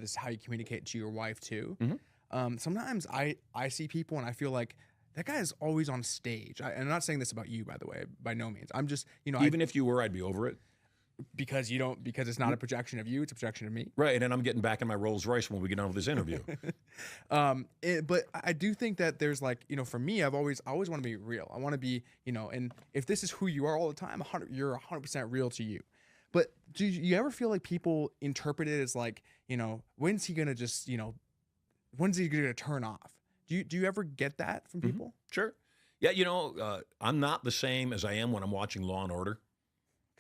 is how you communicate to your wife too. Mm-hmm. Sometimes I see people and I feel like that guy is always on stage. And I'm not saying this about you, by the way, by no means. I'm just, Even if you were, I'd be over it. because it's not a projection of you, it's a projection of me. Right, and I'm getting back in my Rolls Royce when we get done with this interview. But I do think that there's like, for me, I always want to be real. I want to be, and if this is who you are all the time, you're 100% real to you. But do you ever feel like people interpret it as like, when's he gonna just, when's he gonna turn off? Do you ever get that from people? Sure. Yeah, I'm not the same as I am when I'm watching Law and Order.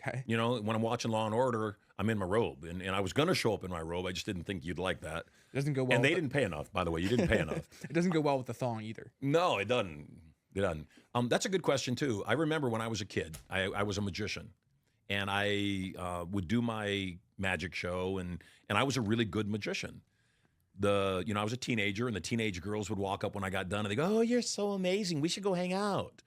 Okay. When I'm watching Law and Order, I'm in my robe, and I was going to show up in my robe. I just didn't think you'd like that. It doesn't go well. And they didn't pay enough, by the way. You didn't pay enough. It doesn't go well with the thong either. No, it doesn't. It doesn't. That's a good question too. I remember when I was a kid, I was a magician, and I would do my magic show, and I was a really good magician. I was a teenager, and the teenage girls would walk up when I got done, and they go, "Oh, you're so amazing. We should go hang out."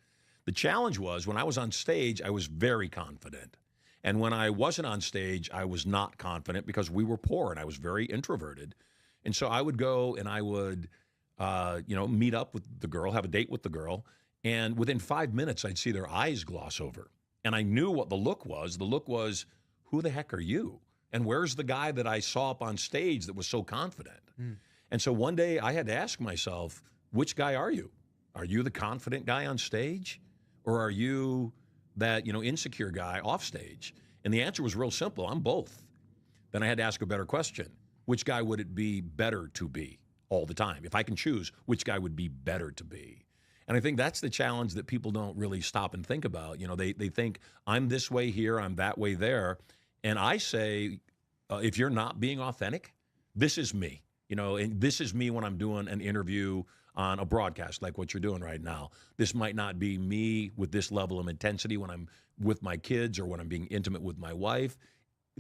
The challenge was when I was on stage, I was very confident. And when I wasn't on stage, I was not confident because we were poor and I was very introverted. And so I would go and I would, meet up with the girl, have a date with the girl. And within 5 minutes, I'd see their eyes gloss over. And I knew what the look was. The look was, who the heck are you? And where's the guy that I saw up on stage that was so confident? And so one day I had to ask myself, which guy are you? Are you the confident guy on stage? Or are you that, insecure guy off stage? And the answer was real simple. I'm both. Then I had to ask a better question. Which guy would it be better to be all the time? If I can choose, which guy would be better to be? And I think that's the challenge that people don't really stop and think about. They think I'm this way here, I'm that way there. And I say, if you're not being authentic, this is me. And this is me when I'm doing an interview on a broadcast like what you're doing right now. This might not be me with this level of intensity when I'm with my kids or when I'm being intimate with my wife.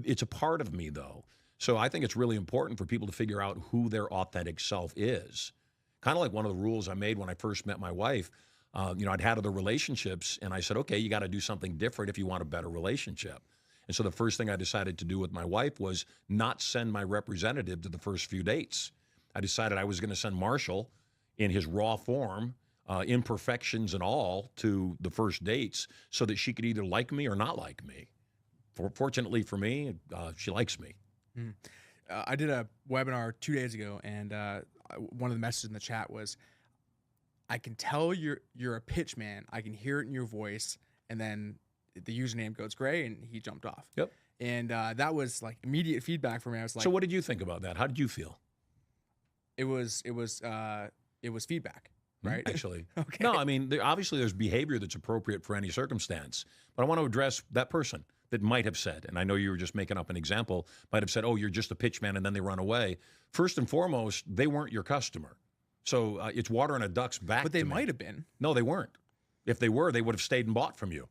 It's a part of me, though. So I think it's really important for people to figure out who their authentic self is. Kind of like one of the rules I made when I first met my wife. I'd had other relationships, and I said, okay, you got to do something different if you want a better relationship. And so the first thing I decided to do with my wife was not send my representative to the first few dates. I decided I was going to send Marshall in his raw form, imperfections and all, to the first dates so that she could either like me or not like me. Fortunately for me, she likes me. I did a webinar 2 days ago, and one of the messages in the chat was, I can tell you're a pitch man. I can hear it in your voice. And then the username goes gray, and he jumped off. Yep. And that was like immediate feedback for me. I was like, so what did you think about that? How did you feel? It was feedback, right? Actually. Okay. No, I mean, obviously there's behavior that's appropriate for any circumstance. But I want to address that person that might have said, and I know you were just making up an example, might have said, oh, you're just a pitch man, and then they run away. First and foremost, they weren't your customer. So it's water on a duck's back. But they might have been. No, they weren't. If they were, they would have stayed and bought from you.